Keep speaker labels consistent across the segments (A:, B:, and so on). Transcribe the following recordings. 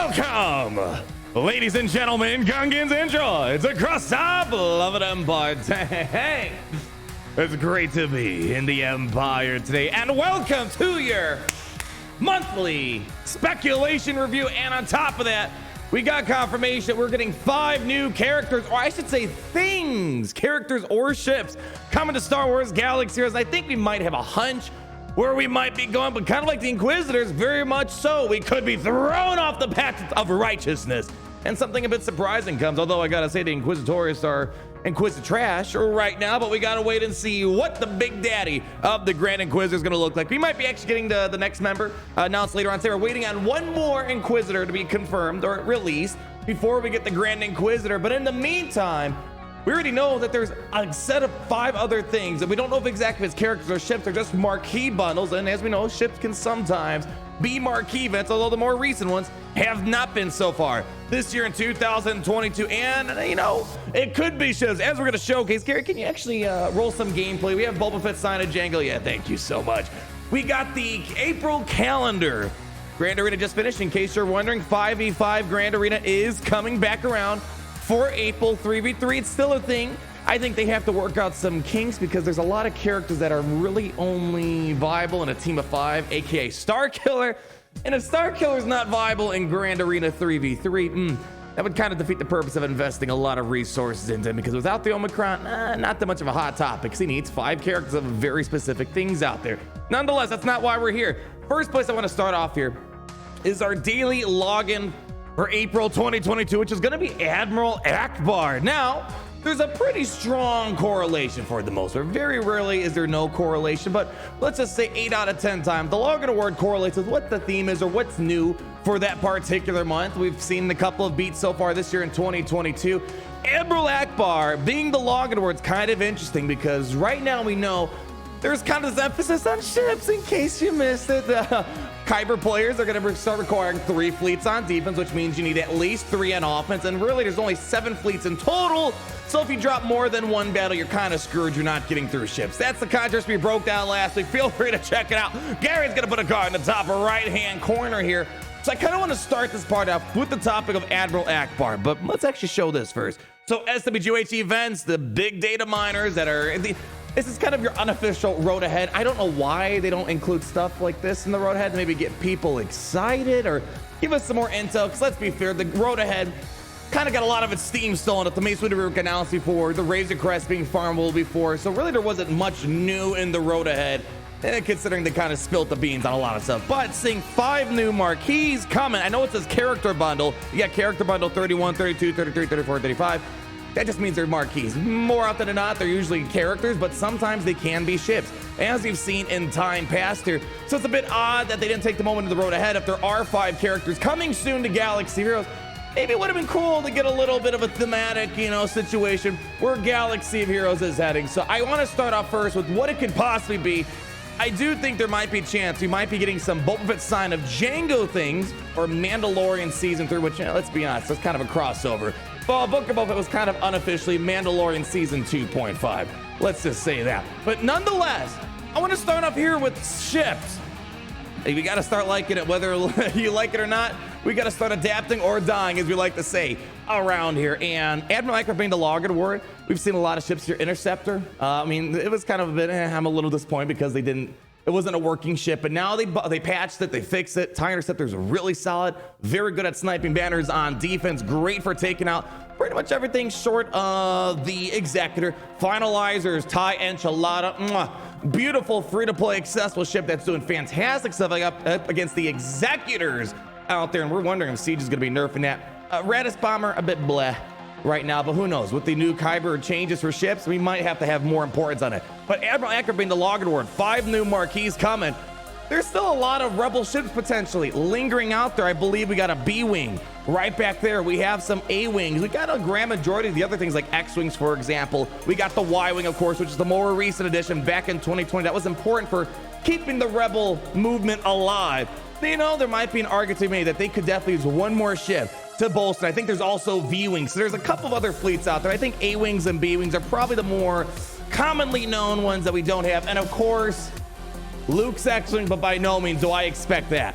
A: Welcome, ladies and gentlemen, Gungans and droids across our beloved Empire. Hey, it's great to be in the Empire today, and welcome to your monthly speculation review. And on top of that, we got confirmation that we're getting 5 new characters, or I should say things, characters or ships coming to Star Wars Galaxy Heroes. I think we might have a hunch where we might be going, but kind of like the Inquisitors, very much so. We could be thrown off the path of righteousness. And something a bit surprising comes, although I gotta say the Inquisitorius are Inquisitrash right now, but we gotta wait and see what the big daddy of the Grand Inquisitor is gonna look like. We might be actually getting the next member announced later on today. We're waiting on one more Inquisitor to be confirmed or released before we get the Grand Inquisitor. But in the meantime, we already know that there's a set of 5 other things, and we don't know if exactly if it's characters or ships or just marquee bundles. And as we know, ships can sometimes be marquee events, although the more recent ones have not been so far this year in 2022. And you know, it could be ships, as we're going to showcase. Gary, can you actually roll some gameplay? We have Boba Fett signed Django. Yeah, thank you so much. We got the April calendar. Grand Arena just finished. In case you're wondering, 5v5 Grand Arena is coming back around for April 3v3. It's still a thing. I think they have to work out some kinks because there's a lot of characters that are really only viable in a team of 5, aka Star Killer. And if Star Killer is not viable in Grand Arena 3v3, that would kind of defeat the purpose of investing a lot of resources into him, because without the Omicron, not that much of a hot topic, because he needs 5 characters of very specific things out there. Nonetheless, that's not why we're here. First place I want to start off here is our daily login for April 2022, which is going to be Admiral Akbar. Now, there's a pretty strong correlation for the most part. Very rarely is there no correlation, but let's just say 8 out of 10 times the login award correlates with what the theme is or what's new for that particular month. We've seen a couple of beats so far this year in 2022. Admiral Akbar being the login award is kind of interesting because right now we know there's kind of this emphasis on ships. In case you missed it, Kyber players are going to start requiring 3 fleets on defense, which means you need at least 3 on offense, and really there's only 7 fleets in total. So if you drop more than 1 battle, you're kind of screwed. You're not getting through ships. That's the contrast we broke down last week. Feel free to check it out. Gary's going to put a card in the top right hand corner here. So I kind of want to start this part out with the topic of Admiral Akbar, but let's actually show this first. So SWGH events, the big data miners that are this is kind of your unofficial road ahead. I don't know why they don't include stuff like this in the road ahead to maybe get people excited or give us some more intel, because let's be fair, the road ahead kind of got a lot of its steam stolen at the Mace Windu announced before, the Razor Crest being farmable before, so really there wasn't much new in the road ahead, considering they kind of spilt the beans on a lot of stuff. But seeing 5 new marquees coming, I know it says character bundle. You got character bundle 31, 32, 33, 34, 35. That just means they're marquees. More often than not, they're usually characters, but sometimes they can be ships, as you've seen in time past here. So it's a bit odd that they didn't take the moment of the road ahead. If there are 5 characters coming soon to Galaxy Heroes, maybe it would have been cool to get a little bit of a thematic, situation where Galaxy of Heroes is heading. So I want to start off first with what it could possibly be. I do think there might be a chance we might be getting some Boba Fett sign of Django things, or Mandalorian Season 3, which, let's be honest, that's kind of a crossover. Well, Book of Boba Fett was kind of unofficially Mandalorian Season 2.5. Let's just say that. But nonetheless, I want to start off here with ships. We got to start liking it, whether you like it or not. We got to start adapting or dying, as we like to say around here. And Admiral Akbar being the login award, we've seen a lot of ships here. Interceptor, I mean, it was kind of a bit, I'm a little disappointed because it wasn't a working ship, but now they patched it, they fixed it. TIE Interceptor's really solid, very good at sniping banners on defense, great for taking out pretty much everything short of the Executor. Finalizers, TIE Enchilada, beautiful free-to-play accessible ship that's doing fantastic stuff up against the Executors out there, and we're wondering if Siege is going to be nerfing that. Radis Bomber, a bit bleh right now, but who knows? With the new Kyber changes for ships, we might have to have more importance on it. But Admiral Akbar being the login award, 5 new marquees coming. There's still a lot of Rebel ships potentially lingering out there. I believe we got a B-Wing right back there. We have some A-Wings. We got a grand majority of the other things like X-Wings, for example. We got the Y-Wing, of course, which is the more recent addition back in 2020. That was important for keeping the Rebel movement alive. There might be an argument to be made that they could definitely use one more ship to bolster. I think there's also V-Wings. So there's a couple of other fleets out there. I think A-Wings and B-Wings are probably the more commonly known ones that we don't have. And of course, Luke's X-Wing, but by no means do I expect that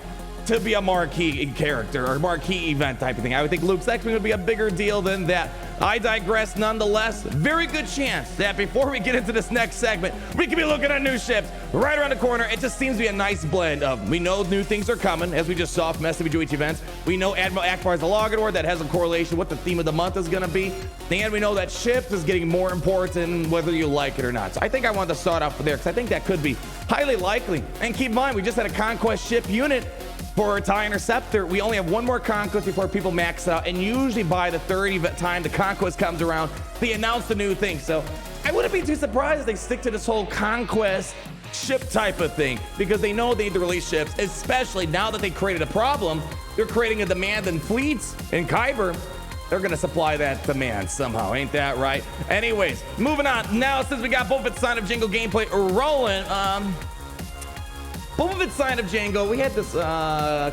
A: to be a marquee character or marquee event type of thing. I would think Luke's X-Wing would be a bigger deal than that. I digress nonetheless. Very good chance that before we get into this next segment, we could be looking at new ships right around the corner. It just seems to be a nice blend of, we know new things are coming, as we just saw from SWH events. We know Admiral Akbar's a Logador that has a correlation with what the theme of the month is going to be. And we know that ships is getting more important whether you like it or not. So I think I want to start off there because I think that could be highly likely. And keep in mind, we just had a Conquest ship unit for TIE Interceptor. We only have one more Conquest before people max it out, and usually by the third time the Conquest comes around, they announce the new thing. So I wouldn't be too surprised if they stick to this whole Conquest ship type of thing, because they know they need to release ships, especially now that they created a problem. They're creating a demand in fleets in Kyber. They're gonna supply that demand somehow, ain't that right? Anyways, moving on. Now, since we got Boba Fett's Sign of Jango gameplay rolling, Boba Fett's Sign of Jango, we had this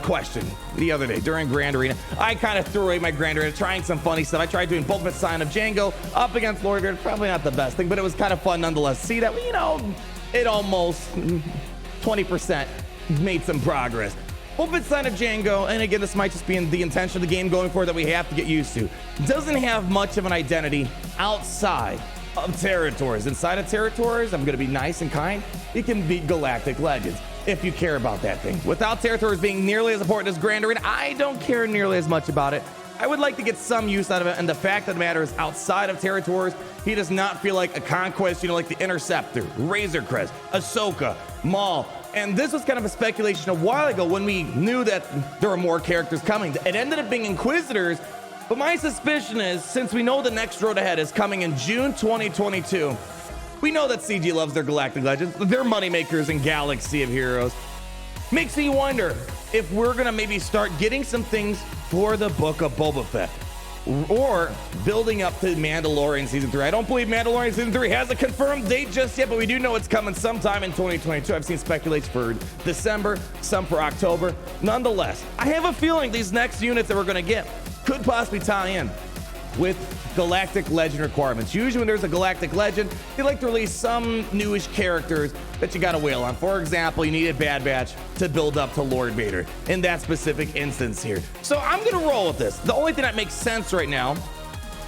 A: question the other day during Grand Arena. I kind of threw away my Grand Arena, trying some funny stuff. I tried doing Boba Fett's Sign of Jango up against Lord Vader. Probably not the best thing, but it was kind of fun nonetheless. See that, you know, it almost 20% made some progress. Boba Fett's Sign of Jango, and again, this might just be in the intention of the game going forward that we have to get used to, doesn't have much of an identity outside of territories. Inside of territories, I'm going to be nice and kind. It can be Galactic Legends if you care about that thing. Without territories being nearly as important as Grand Arena, I don't care nearly as much about it. I would like to get some use out of it, and the fact of the matter is, outside of territories, he does not feel like a Conquest, you know, like the Interceptor, Razor Crest, Ahsoka, Maul. And this was kind of a speculation a while ago when we knew that there were more characters coming. It ended up being Inquisitors, but my suspicion is, since we know the next road ahead is coming in June 2022, we know that CG loves their Galactic Legends. They're moneymakers in Galaxy of Heroes. Makes me wonder if we're gonna maybe start getting some things for the Book of Boba Fett, or building up to Mandalorian Season 3. I don't believe Mandalorian Season 3 has a confirmed date just yet, but we do know it's coming sometime in 2022. I've seen speculations for December, some for October. Nonetheless, I have a feeling these next units that we're gonna get could possibly tie in with Galactic Legend requirements. Usually when there's a Galactic Legend, they like to release some newish characters that you gotta whale on. For example, you needed Bad Batch to build up to Lord Vader in that specific instance here. So I'm gonna roll with this. The only thing that makes sense right now,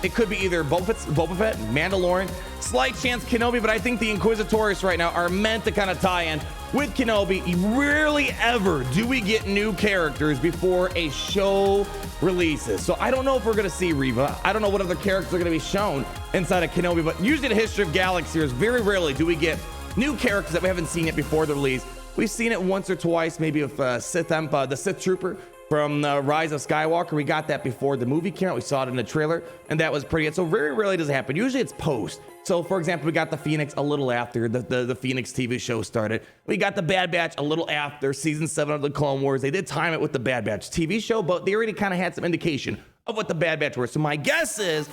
A: it could be either Boba Fett, Mandalorian, slight chance Kenobi, but I think the Inquisitors right now are meant to kind of tie in with Kenobi. Rarely ever do we get new characters before a show releases. So I don't know if we're gonna see Reva. I don't know what other characters are gonna be shown inside of Kenobi, but usually the history of Galaxy is very rarely do we get new characters that we haven't seen yet before the release. We've seen it once or twice, maybe with the Sith Trooper from Rise of Skywalker. We got that before the movie came out. We saw it in the trailer, and that was pretty good. So very rarely does it happen. Usually it's post. So for example, we got the Phoenix a little after the Phoenix TV show started. We got the Bad Batch a little after season 7 of the Clone Wars. They did time it with the Bad Batch TV show, but they already kind of had some indication of what the Bad Batch were. So my guess is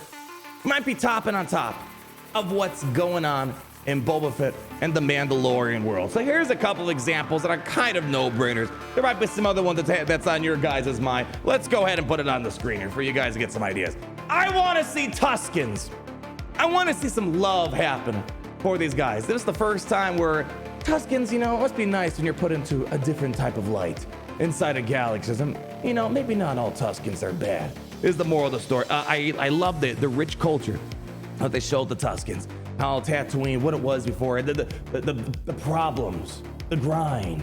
A: might be topping on top of what's going on in Boba Fett and the Mandalorian world. So here's a couple of examples that are kind of no-brainers. There might be some other ones that's on your guys' mind. Let's go ahead and put it on the screen here for you guys to get some ideas. I want to see Tuskens. I want to see some love happen for these guys. This is the first time where Tuskens, you know, it must be nice when you're put into a different type of light inside of galaxies. And, you know, maybe not all Tuskens are bad, is the moral of the story. I love the rich culture that they showed the Tuskens. How Tatooine, what it was before, the problems, the grind,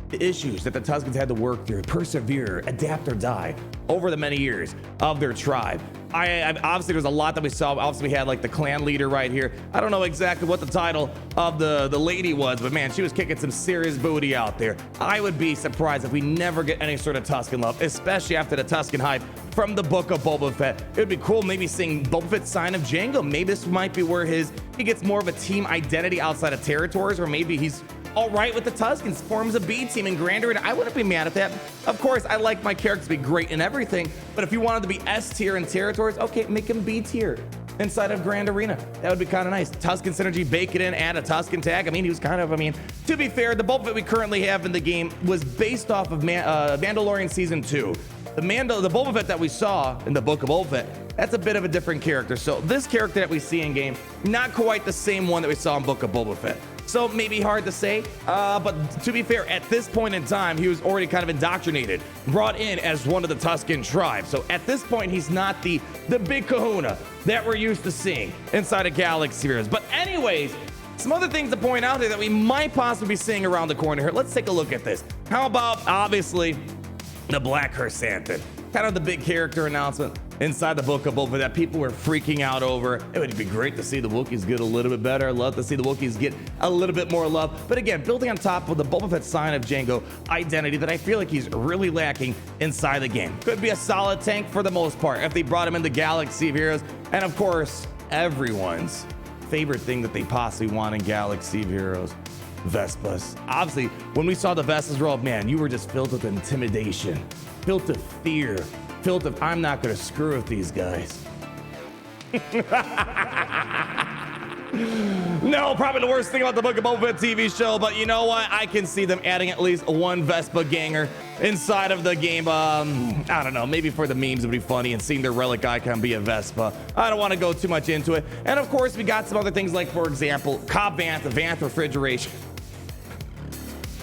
A: the issues that the Tuskens had to work through, persevere, adapt or die over the many years of their tribe. I obviously there's a lot that we saw. Obviously we had like the clan leader right here. I don't know exactly what the title of the lady was, but man, she was kicking some serious booty out there. I would be surprised if we never get any sort of Tusken love, especially after the Tusken hype from the Book of Boba Fett. It would be cool maybe seeing Boba Fett's Sign of Jango. Maybe this might be where he gets more of a team identity outside of territories, or maybe he's all right with the Tuskens, forms a B team in Grand Arena. I wouldn't be mad at that. Of course, I like my characters to be great in everything, but if you wanted to be S tier in territories, okay, make him B tier inside of Grand Arena. That would be kind of nice. Tusken synergy, bake it in, add a Tusken tag. I mean, he was kind of, to be fair, the Boba Fett we currently have in the game was based off of Mandalorian Season 2. The Boba Fett that we saw in the Book of Boba Fett, that's a bit of a different character. So this character that we see in game, not quite the same one that we saw in Book of Boba Fett. So maybe hard to say, but to be fair, at this point in time, he was already kind of indoctrinated, brought in as one of the Tusken tribes. So at this point, he's not the big kahuna that we're used to seeing inside of Galaxy Heroes. But anyways, some other things to point out here that we might possibly be seeing around the corner here. Let's take a look at this. How about, obviously, the Black Chrysanthemum? Kind of the big character announcement inside the Book of Boba that people were freaking out over. It would be great to see the Wookiees get a little bit better. I'd love to see the Wookiees get a little bit more love. But again, building on top of the Boba Fett sign of Jango identity that I feel like he's really lacking inside the game. Could be a solid tank for the most part if they brought him in the Galaxy of Heroes. And of course, everyone's favorite thing that they possibly want in Galaxy of Heroes, Vespas. Obviously, when we saw the Vespas roll up, man, you were just filled with intimidation, filled with fear, filled with, I'm not going to screw with these guys. No, probably the worst thing about the Book of Boba Fett TV show, but you know what? I can see them adding at least one Vespa ganger inside of the game. I don't know, maybe for the memes it would be funny and seeing their relic icon be a Vespa. I don't want to go too much into it. And of course, we got some other things like, for example, Cobb Vanth, the Vanth refrigeration.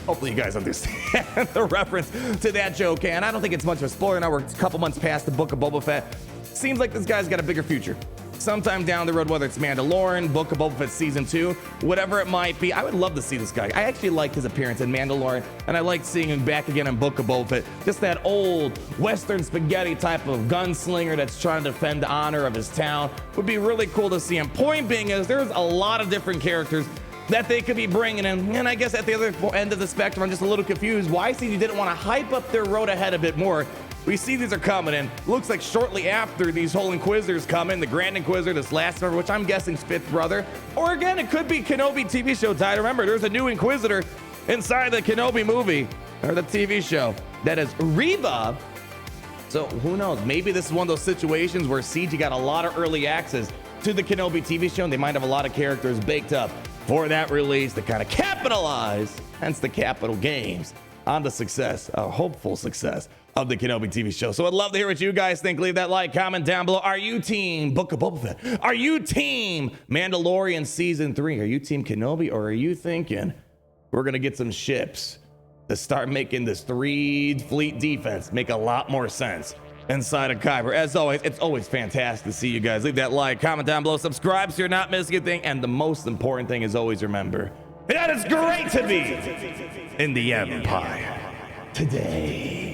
A: Hopefully you guys understand the reference to that joke, and I don't think it's much of a spoiler now. We're a couple months past the Book of Boba Fett. Seems like this guy's got a bigger future. Sometime down the road, whether it's Mandalorian, Book of Boba Fett Season 2, whatever it might be, I would love to see this guy. I actually liked his appearance in Mandalorian, and I liked seeing him back again in Book of Boba Fett. Just that old Western spaghetti type of gunslinger that's trying to defend the honor of his town. Would be really cool to see him. Point being is there's a lot of different characters that they could be bringing in. And I guess at the other end of the spectrum, I'm just a little confused why CG didn't want to hype up their road ahead a bit more. We see these are coming in. Looks like shortly after these whole Inquisitors come in, the Grand Inquisitor, this last member, which I'm guessing's fifth brother. Or again, it could be Kenobi TV show tied. Remember, there's a new Inquisitor inside the Kenobi movie, or the TV show, that is Reva. So who knows? Maybe this is one of those situations where CG got a lot of early access to the Kenobi TV show, and they might have a lot of characters baked up for that release to kind of capitalize, hence the capital games, on the success, hopeful success of the Kenobi TV show. So I'd love to hear what you guys think. Leave that like, comment down below. Are you team Book of Boba Fett? Are you team Mandalorian Season 3? Are you team Kenobi, or are you thinking we're going to get some ships to start making this 3-fleet defense make a lot more sense inside of Kyber? As always, it's always fantastic to see you guys. Leave that like, comment down below, subscribe so you're not missing a thing, and the most important thing is always remember that it's great to be in the Empire today.